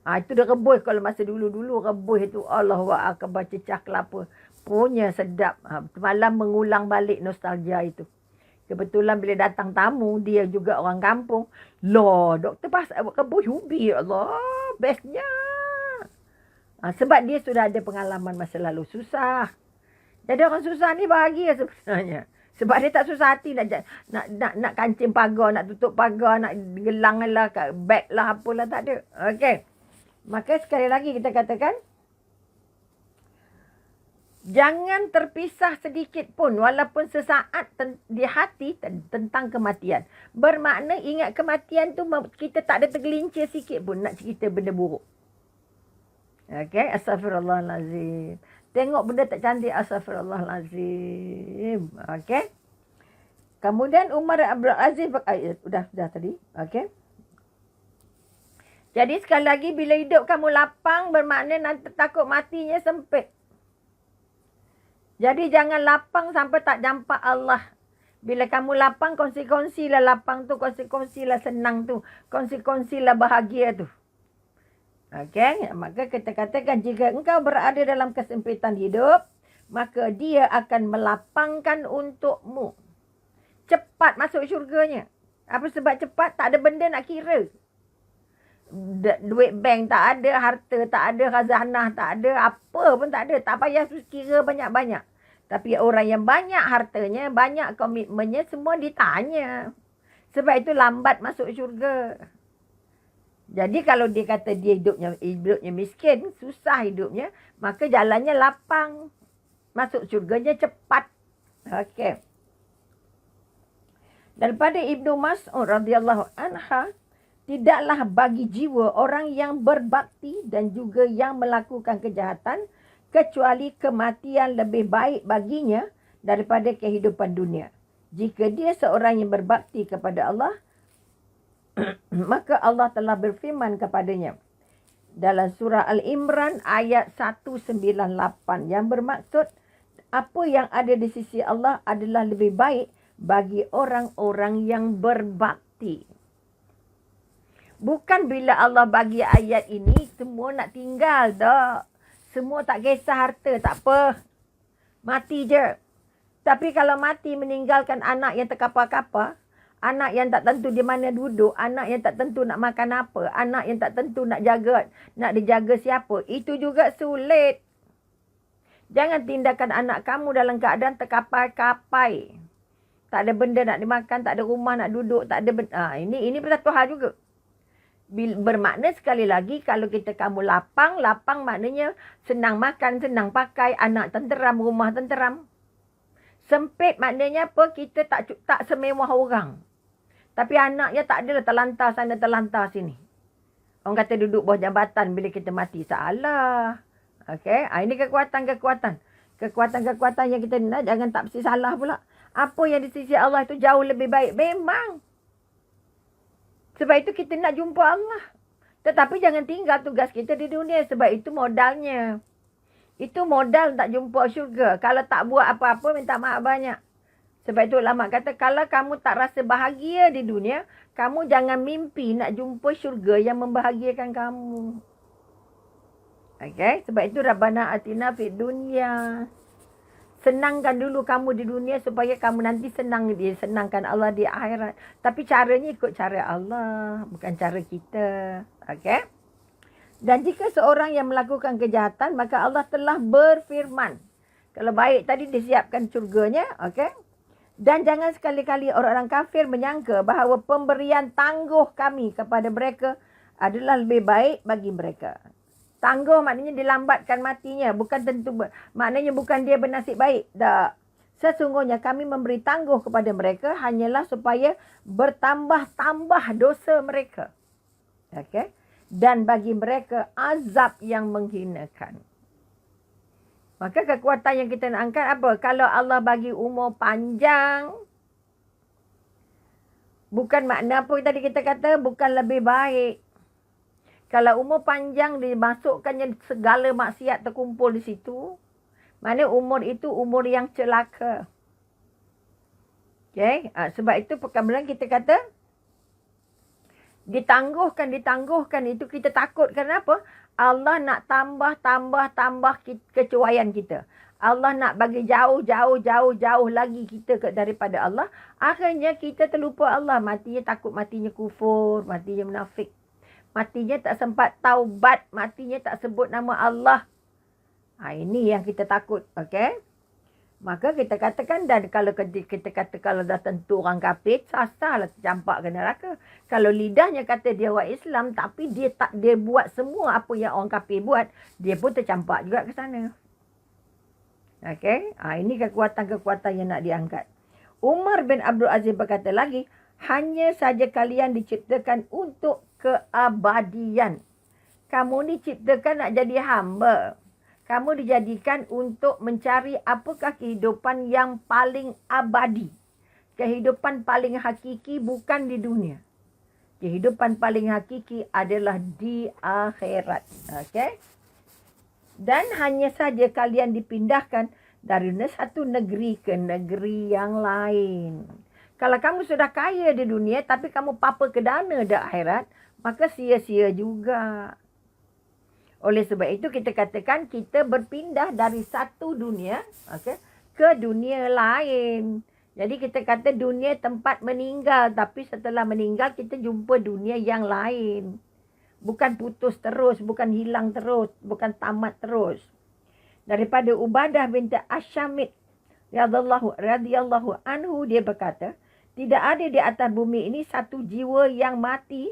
Itu dia rebus kalau masa dulu-dulu rebus tu. Allahu akbar, cecah kelapa. Punya sedap. Malam mengulang balik nostalgia itu. Kebetulan bila datang tamu, dia juga orang kampung. Loh, doktor pasal rebus ubi. Allah, bestnya. Sebab dia sudah ada pengalaman masa lalu susah. Jadi orang susah ni bahagia sebenarnya. Sebab dia tak susah hati nak kancing pagar, nak tutup pagar, nak gelang lah, beg lah, apalah, tak ada. Okey. Maka sekali lagi kita katakan, jangan terpisah sedikit pun walaupun sesaat di hati tentang kematian. Bermakna ingat kematian tu kita tak ada tergelincir sikit pun nak cerita benda buruk. Okey, astaghfirullahalazim. Tengok benda tak cantik, astaghfirullahalazim. Okey. Kemudian Umar Abdul Aziz sudah tadi. Okey. Jadi sekali lagi bila hidup kamu lapang bermakna nanti takut matinya sempit. Jadi jangan lapang sampai tak jampak Allah. Bila kamu lapang, kongsi-kongsilah lapang tu, kongsi-kongsilah senang tu, kongsi-kongsilah bahagia tu. Okey, maka kita katakan jika engkau berada dalam kesempitan hidup, maka dia akan melapangkan untukmu. Cepat masuk syurganya. Apa sebab cepat? Tak ada benda nak kira. Duit bank tak ada, harta tak ada, khazanah tak ada, apa pun tak ada. Tak payah kira banyak-banyak. Tapi orang yang banyak hartanya, banyak komitmennya, semua ditanya. Sebab itu lambat masuk syurga. Jadi kalau dia kata dia hidupnya miskin, susah hidupnya, maka jalannya lapang. Masuk syurganya cepat. Okey. Daripada Ibnu Mas'ud radhiyallahu anha, tidaklah bagi jiwa orang yang berbakti dan juga yang melakukan kejahatan kecuali kematian lebih baik baginya daripada kehidupan dunia. Jika dia seorang yang berbakti kepada Allah, maka Allah telah berfirman kepadanya dalam surah Al-Imran ayat 198 yang bermaksud apa yang ada di sisi Allah adalah lebih baik bagi orang-orang yang berbakti. Bukan bila Allah bagi ayat ini semua nak tinggal dah. Semua tak kisah harta, tak apa. Mati je. Tapi kalau mati meninggalkan anak yang terkapar-kapar, anak yang tak tentu di mana duduk, anak yang tak tentu nak makan apa, anak yang tak tentu nak dijaga siapa, itu juga sulit. Jangan tinggalkan anak kamu dalam keadaan terkapai-kapai. Tak ada benda nak dimakan, tak ada rumah nak duduk, tak ada benda. Ini satu hal juga. Bermakna sekali lagi, kalau kamu lapang maknanya senang makan, senang pakai, anak tenteram, rumah tenteram. Sempit maknanya apa? Kita tak semewah orang. Tapi anaknya tak adalah terlantar sana, terlantar sini. Orang kata duduk bawah jambatan bila kita mati. Salah. Okey. Ini kekuatan-kekuatan. Kekuatan-kekuatan yang kita nak, jangan tak mesti salah pula. Apa yang di sisi Allah itu jauh lebih baik. Memang. Sebab itu kita nak jumpa Allah. Tetapi jangan tinggal tugas kita di dunia. Sebab itu modalnya. Itu modal tak jumpa syurga. Kalau tak buat apa-apa, minta maaf banyak. Sebab itu ulama kata, kalau kamu tak rasa bahagia di dunia, kamu jangan mimpi nak jumpa syurga yang membahagiakan kamu. Okay? Sebab itu Rabbana atina fid dunya. Senangkan dulu kamu di dunia supaya kamu nanti senangkan Allah di akhirat. Tapi caranya ikut cara Allah, bukan cara kita. Okay? Dan jika seorang yang melakukan kejahatan, maka Allah telah berfirman. Kalau baik tadi disiapkan syurganya, okey. Dan jangan sekali-kali orang-orang kafir menyangka bahawa pemberian tangguh kami kepada mereka adalah lebih baik bagi mereka. Tangguh maknanya dilambatkan matinya, bukan tentu maknanya bukan dia bernasib baik. Tak. Sesungguhnya kami memberi tangguh kepada mereka hanyalah supaya bertambah-tambah dosa mereka. Okey. Dan bagi mereka azab yang menghinakan. Maka kekuatan yang kita nak angkat apa? Kalau Allah bagi umur panjang, bukan makna apa tadi kita kata, bukan lebih baik. Kalau umur panjang dimasukkannya segala maksiat terkumpul di situ, mana umur itu umur yang celaka. Okay? Sebab itu perkara kita kata, ditangguhkan itu kita takut. Kenapa? Allah nak tambah kecuaian kita. Allah nak bagi jauh lagi kita daripada Allah. Akhirnya kita terlupa Allah. Matinya takut, matinya kufur, matinya munafik. Matinya tak sempat taubat, matinya tak sebut nama Allah. Ini yang kita takut. Okay? Maka kita katakan, dan kalau kita kata kalau dah tentu orang kafir, sasarlah tercampak ke neraka. Kalau lidahnya kata dia orang Islam, tapi dia buat semua apa yang orang kafir buat, dia pun tercampak juga ke sana. Okey, ini kekuatan-kekuatan yang nak diangkat. Umar bin Abdul Aziz berkata lagi, hanya saja kalian diciptakan untuk keabadian. Kamu diciptakan nak jadi hamba. Kamu dijadikan untuk mencari apakah kehidupan yang paling abadi. Kehidupan paling hakiki bukan di dunia. Kehidupan paling hakiki adalah di akhirat. Okey? Dan hanya saja kalian dipindahkan dari satu negeri ke negeri yang lain. Kalau kamu sudah kaya di dunia tapi kamu papa ke dana di akhirat, maka sia-sia juga. Oleh sebab itu kita katakan kita berpindah dari satu dunia, okay, ke dunia lain. Jadi kita kata dunia tempat meninggal, tapi setelah meninggal kita jumpa dunia yang lain. Bukan putus terus, bukan hilang terus, bukan tamat terus. Daripada Ubadah binti Asyamit radhiyallahu anhu, dia berkata, tidak ada di atas bumi ini satu jiwa yang mati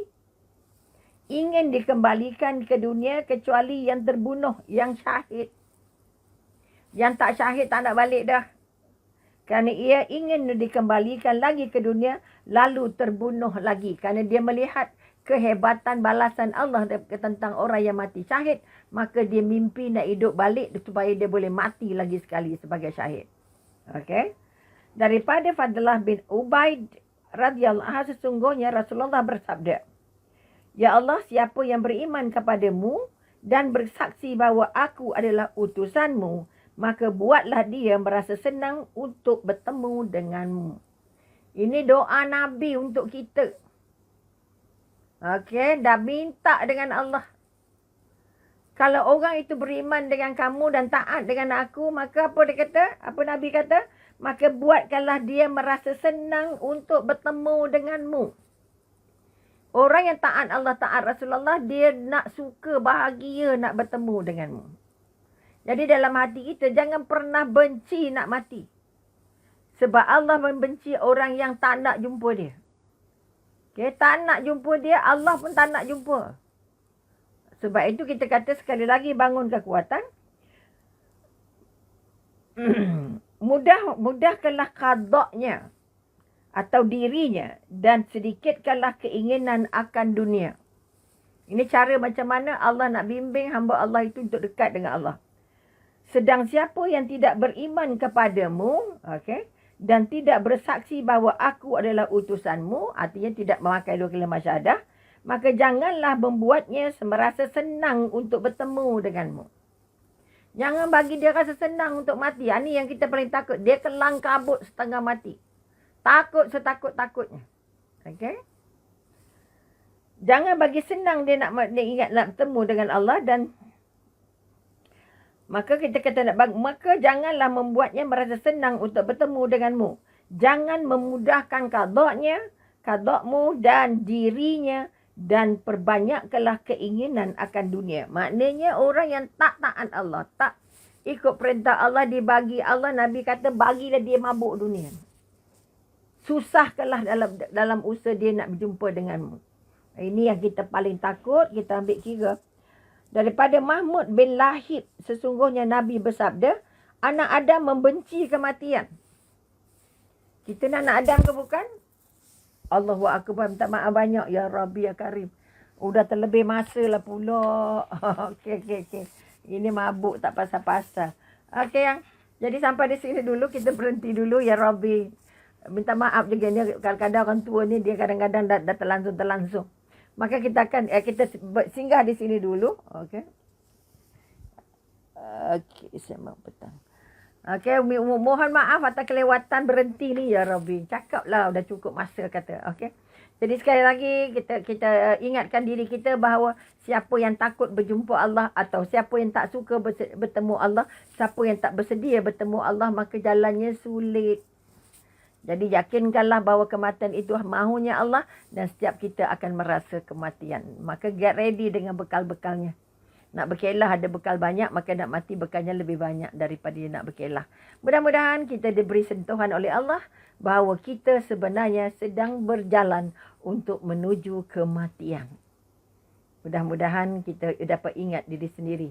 ingin dikembalikan ke dunia kecuali yang terbunuh, yang syahid. Yang tak syahid tak nak balik dah. Kerana ia ingin dikembalikan lagi ke dunia, lalu terbunuh lagi. Kerana dia melihat kehebatan balasan Allah tentang orang yang mati syahid, maka dia mimpi nak hidup balik supaya dia boleh mati lagi sekali sebagai syahid. Okey. Daripada Fadlah bin Ubaid radhiyallahu anhu, sesungguhnya Rasulullah bersabda, ya Allah, siapa yang beriman kepadamu dan bersaksi bahawa aku adalah utusanmu, maka buatlah dia merasa senang untuk bertemu denganmu. Ini doa Nabi untuk kita. Okey, dah minta dengan Allah. Kalau orang itu beriman dengan kamu dan taat dengan aku, maka apa dia kata? Apa Nabi kata? Maka buatkanlah dia merasa senang untuk bertemu denganmu. Orang yang taat Allah, taat Rasulullah, dia nak suka, bahagia nak bertemu denganmu. Jadi dalam hati kita, jangan pernah benci nak mati. Sebab Allah membenci orang yang tak nak jumpa dia. Okay? Tak nak jumpa dia, Allah pun tak nak jumpa. Sebab itu kita kata sekali lagi, bangun kekuatan. Mudahkanlah qadaknya atau dirinya dan sedikitkanlah keinginan akan dunia. Ini cara macam mana Allah nak bimbing hamba Allah itu untuk dekat dengan Allah. Sedang siapa yang tidak beriman kepadamu, okay, dan tidak bersaksi bahawa aku adalah utusanmu, artinya tidak memakai dua kalimah syahadah, maka janganlah membuatnya merasa senang untuk bertemu denganmu. Jangan bagi dia rasa senang untuk mati. Ini yang kita paling takut. Dia kelang kabut setengah mati. Takut setakut-takutnya. Okay? Jangan bagi senang dia ingat nak bertemu dengan Allah dan maka kita kata maka janganlah membuatnya merasa senang untuk bertemu denganmu. Jangan memudahkan qadakmu dan dirinya dan perbanyakkanlah keinginan akan dunia. Maknanya orang yang tak taat Allah, tak ikut perintah Allah, dibagi Allah, Nabi kata bagilah dia mabuk dunia. Susahkanlah dalam usaha dia nak berjumpa denganmu. Ini yang kita paling takut, kita ambil kira. Daripada Mahmud bin Lahib, sesungguhnya Nabi bersabda, anak Adam membenci kematian. Kita nak anak Adam ke bukan? Allahu Akbar, minta maaf banyak ya Rabbi ya Karim. Udah terlebih masa lah pula. Okey. Ini mabuk tak pasal-pasal. Okey yang. Jadi sampai di sini dulu, kita berhenti dulu ya Rabbi. Minta maaf juga ni, kadang-kadang orang tua ni dia kadang-kadang dah terlangsung. Maka kita akan kita singgah di sini dulu. Okey. Sembang petang. Okey, mohon maaf atas kelewatan berhenti ni ya Rabbi. Cakaplah dah cukup masa kata. Okey. Jadi sekali lagi kita ingatkan diri kita bahawa siapa yang takut berjumpa Allah atau siapa yang tak suka bertemu Allah, siapa yang tak bersedia bertemu Allah, maka jalannya sulit. Jadi yakinkanlah bahawa kematian itu mahunya Allah dan setiap kita akan merasa kematian. Maka get ready dengan bekal-bekalnya. Nak berkelah ada bekal banyak, maka nak mati bekalnya lebih banyak daripada dia nak berkelah. Mudah-mudahan kita diberi sentuhan oleh Allah bahawa kita sebenarnya sedang berjalan untuk menuju kematian. Mudah-mudahan kita dapat ingat diri sendiri.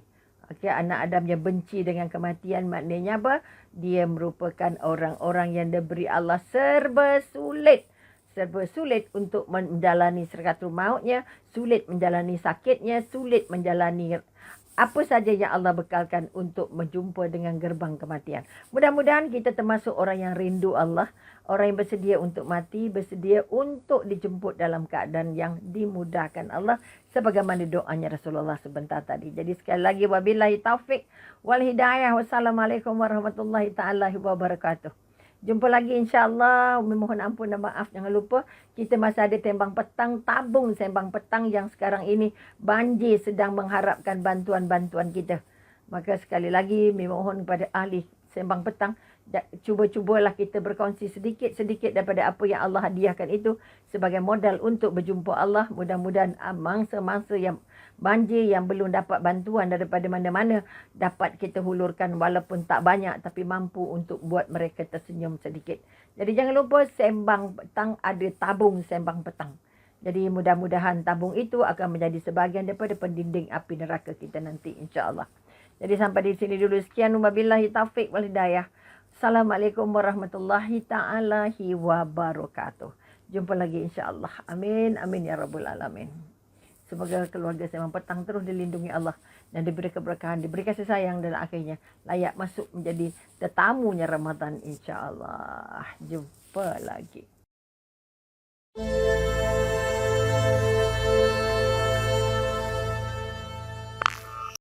Okey, anak Adam yang benci dengan kematian maknanya apa? Dia merupakan orang-orang yang diberi Allah serba sulit untuk menjalani sakaratul mautnya, sulit menjalani sakitnya, sulit menjalani apa saja yang Allah bekalkan untuk berjumpa dengan gerbang kematian. Mudah-mudahan kita termasuk orang yang rindu Allah, orang yang bersedia untuk mati, bersedia untuk dijemput dalam keadaan yang dimudahkan Allah sebagaimana doanya Rasulullah sebentar tadi. Jadi sekali lagi wabillahi taufik wal hidayah. Wassalamualaikum warahmatullahi taala wabarakatuh. Jumpa lagi insya-Allah. Mohon ampun dan maaf. Jangan lupa kita masih ada sembang petang, tabung sembang petang yang sekarang ini banjir sedang mengharapkan bantuan-bantuan kita. Maka sekali lagi mohon kepada ahli sembang petang, cubalah kita berkongsi sedikit-sedikit daripada apa yang Allah hadiahkan itu sebagai modal untuk berjumpa Allah. Mudah-mudahan mangsa-mangsa yang banjir yang belum dapat bantuan daripada mana-mana dapat kita hulurkan walaupun tak banyak tapi mampu untuk buat mereka tersenyum sedikit. Jadi jangan lupa sembang petang ada tabung sembang petang. Jadi mudah-mudahan tabung itu akan menjadi sebahagian daripada pendinding api neraka kita nanti insya-Allah. Jadi sampai di sini dulu, sekian, wabillahi taufik wal hidayah. Assalamualaikum warahmatullahi taala wabarakatuh. Jumpa lagi insya-Allah. Amin amin ya rabbal alamin. Semoga keluarga sembang petang terus dilindungi Allah dan diberi keberkahan, diberi kasih sayang dan akhirnya layak masuk menjadi tetamunya Ramadan insya-Allah. Jumpa lagi.